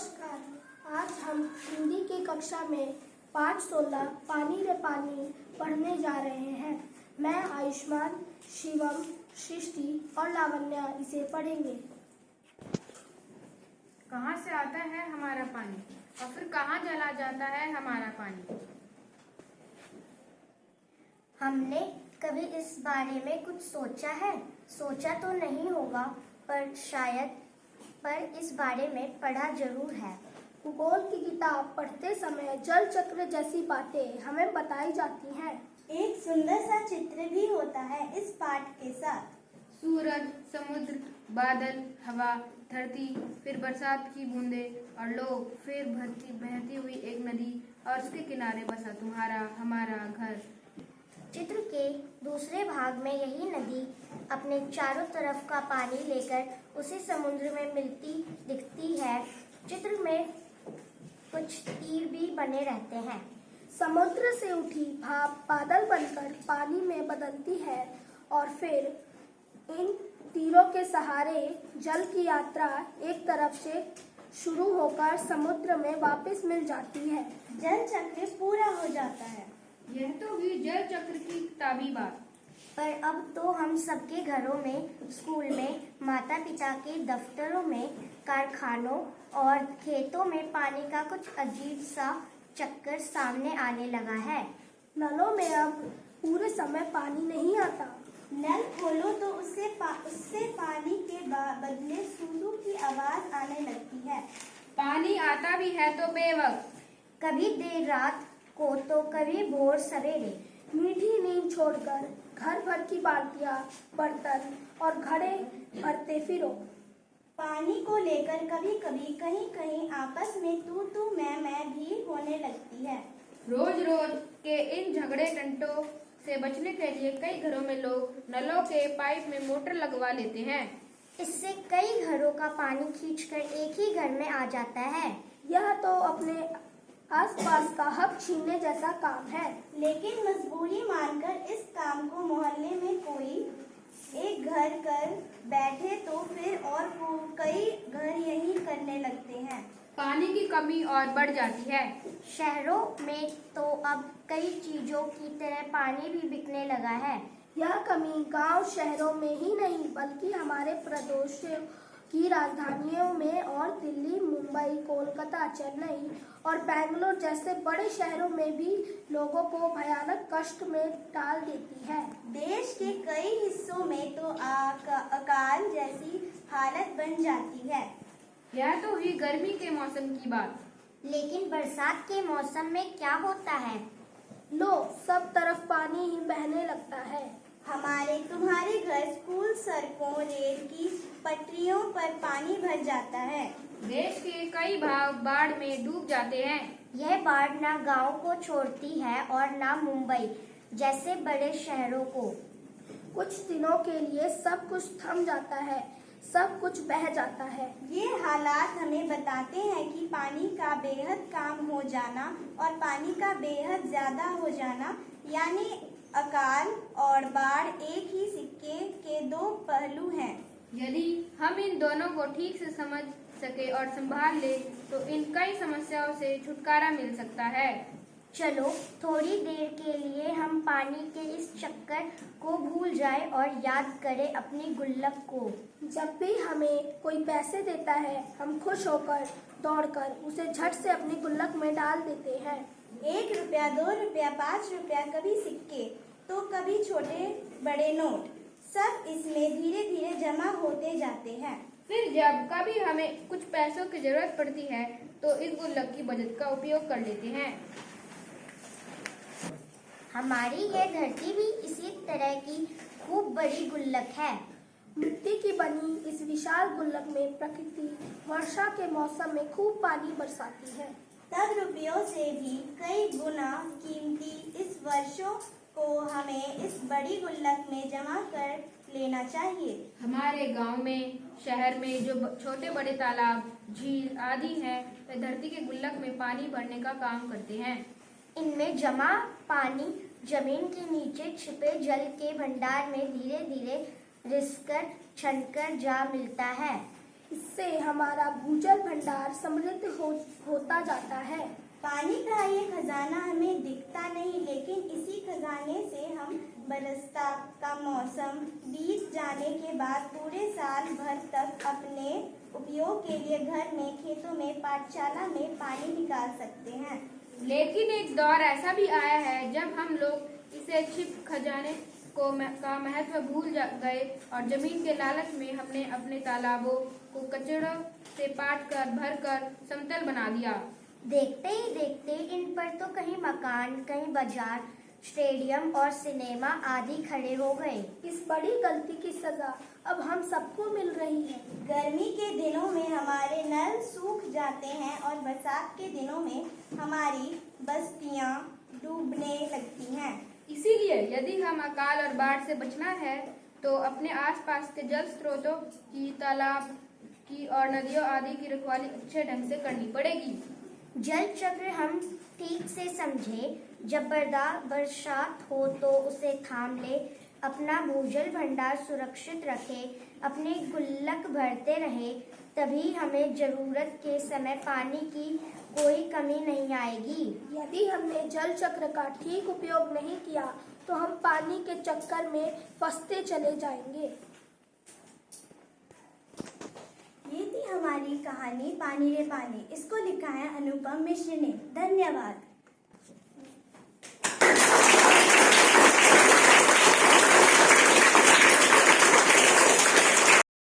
नमस्कार। आज हम हिंदी की कक्षा में पाठ 16 पानी रे पानी पढ़ने जा रहे हैं। मैं आयुष्मान, शिवम, सृष्टि और लावण्या इसे पढ़ेंगे। कहाँ से आता है हमारा पानी और फिर कहाँ चला जाता है हमारा पानी? हमने कभी इस बारे में कुछ सोचा है? सोचा तो नहीं होगा, पर इस बारे में पढ़ा जरूर है। भूगोल की किताब पढ़ते समय जल चक्र जैसी बातें हमें बताई जाती हैं। एक सुंदर सा चित्र भी होता है इस पाठ के साथ। सूरज, समुद्र, बादल, हवा, धरती, फिर बरसात की बूंदें और लोग, फिर बहती हुई एक नदी और उसके किनारे बसा तुम्हारा हमारा घर। चित्र के दूसरे भाग में यही नदी अपने चारों तरफ का पानी लेकर उसी समुद्र में मिलती दिखती है। चित्र में कुछ तीर भी बने रहते हैं। समुद्र से उठी भाप बादल बनकर पानी में बदलती है और फिर इन तीरों के सहारे जल की यात्रा एक तरफ से शुरू होकर समुद्र में वापस मिल जाती है। जल चक्र पूरा हो जाता है। यह तो हुई जल चक्र की किताबी बात। पर अब तो हम सबके घरों में, स्कूल में, माता पिता के दफ्तरों में, कारखानों और खेतों में पानी का कुछ अजीब सा चक्कर सामने आने लगा है। नलों में अब पूरे समय पानी नहीं आता। नल खोलो तो उससे पानी के बदले सूसू की आवाज आने लगती है। पानी आता भी है तो बेवक्त, कभी देर रात को तो कभी भोर सवेरे। मीठी नींद छोड़कर घर भर की बाल्टियां, बर्तन और घड़े भरते फिरो। पानी को लेकर कभी कभी कहीं कहीं आपस में तू मैं भी होने लगती है। रोज रोज के इन झगड़े टंटों से बचने के लिए कई घरों में लोग नलों के पाइप में मोटर लगवा लेते हैं। इससे कई घरों का पानी खींचकर एक ही घर में आ जाता है। यह तो अपने आसपास का हक छीनने जैसा काम है। लेकिन मजबूरी मानकर इस काम को मोहल्ले में कोई एक घर कर बैठे तो फिर और कई घर यही करने लगते हैं। पानी की कमी और बढ़ जाती है। शहरों में तो अब कई चीजों की तरह पानी भी बिकने लगा है। यह कमी गांव शहरों में ही नहीं बल्कि हमारे प्रदेशों की राजधानियों में और दिल्ली, मुंबई, कोलकाता, चेन्नई और बेंगलोर जैसे बड़े शहरों में भी लोगों को भयानक कष्ट में डाल देती है। देश के कई हिस्सों में तो अकाल जैसी हालत बन जाती है। यह तो हुई गर्मी के मौसम की बात। लेकिन बरसात के मौसम में क्या होता है? लो, सब तरफ पानी ही बहने लगता है। हमारे तुम्हारे घर, स्कूल, सड़कों, रेल की पटरियों पर पानी भर जाता है। देश के कई भाग बाढ़ में डूब जाते हैं। यह बाढ़ ना गांव को छोड़ती है और ना मुंबई जैसे बड़े शहरों को। कुछ दिनों के लिए सब कुछ थम जाता है, सब कुछ बह जाता है। ये हालात हमें बताते हैं कि पानी का बेहद कम हो जाना और पानी का बेहद ज्यादा हो जाना यानी अकाल और बाढ़ एक ही सिक्के के दो पहलू हैं। यदि हम इन दोनों को ठीक से समझ सके और संभाल ले तो इन कई समस्याओं से छुटकारा मिल सकता है। चलो थोड़ी देर के लिए हम पानी के इस चक्कर को भूल जाएं और याद करें अपनी गुल्लक को। जब भी हमें कोई पैसे देता है हम खुश होकर दौड़कर उसे झट से अपनी गुल्लक में डाल देते हैं। 1 रुपया, 2 रुपया, 5 रुपया, कभी सिक्के तो कभी छोटे बड़े नोट, सब इसमें धीरे धीरे जमा होते जाते हैं। फिर जब कभी हमें कुछ पैसों की जरूरत पड़ती है तो इस गुल्लक की बचत का उपयोग कर लेते हैं। हमारी यह धरती भी इसी तरह की खूब बड़ी गुल्लक है। मिट्टी की बनी इस विशाल गुल्लक में प्रकृति वर्षा के मौसम में खूब पानी बरसाती है। तब रुपयों से भी कई गुना कीमती इस वर्षों को हमें इस बड़ी गुल्लक में जमा कर लेना चाहिए। हमारे गांव में, शहर में जो छोटे बड़े तालाब, झील आदि हैं, वे धरती के गुल्लक में पानी भरने का काम करते हैं। इनमें जमा पानी जमीन के नीचे छिपे जल के भंडार में धीरे धीरे रिसकर छनकर जा मिलता है। इससे हमारा भूजल भंडार समृद्ध होता जाता है। पानी का ये खजाना हमें दिखता नहीं, लेकिन इसी खजाने से हम बरसता का मौसम बीत जाने के बाद पूरे साल भर तक अपने उपयोग के लिए घर में, खेतों में, पाठशाला में पानी निकाल सकते हैं। लेकिन एक दौर ऐसा भी आया है जब हम लोग इसे छिप खजाने का महत्व भूल गए और जमीन के लालच में हमने अपने तालाबों को कचड़ों से पाट कर भर कर समतल बना दिया। देखते ही देखते इन पर तो कहीं मकान, कहीं बाजार, स्टेडियम और सिनेमा आदि खड़े हो गए। इस बड़ी गलती की सजा अब हम सबको मिल रही है। गर्मी के दिनों में हमारे नल सूख जाते हैं और बरसात के दिनों में हमारी बस्तियां डूबने लगती हैं। इसीलिए यदि हम अकाल और बाढ़ से बचना है तो अपने आसपास के जल स्रोतों की, तालाब की और नदियों आदि की रखवाली अच्छे ढंग से करनी पड़ेगी। जल चक्र हम ठीक से समझे, जब बरसात हो तो उसे थाम ले, अपना भूजल भंडार सुरक्षित रखे, अपने गुल्लक भरते रहे, तभी हमें जरूरत के समय पानी की कोई कमी नहीं आएगी। यदि हमने जल चक्र का ठीक उपयोग नहीं किया तो हम पानी के चक्कर में फंसते चले जाएंगे। ये थी हमारी कहानी पानी रे पानी। इसको लिखा है अनुपम मिश्र ने। धन्यवाद।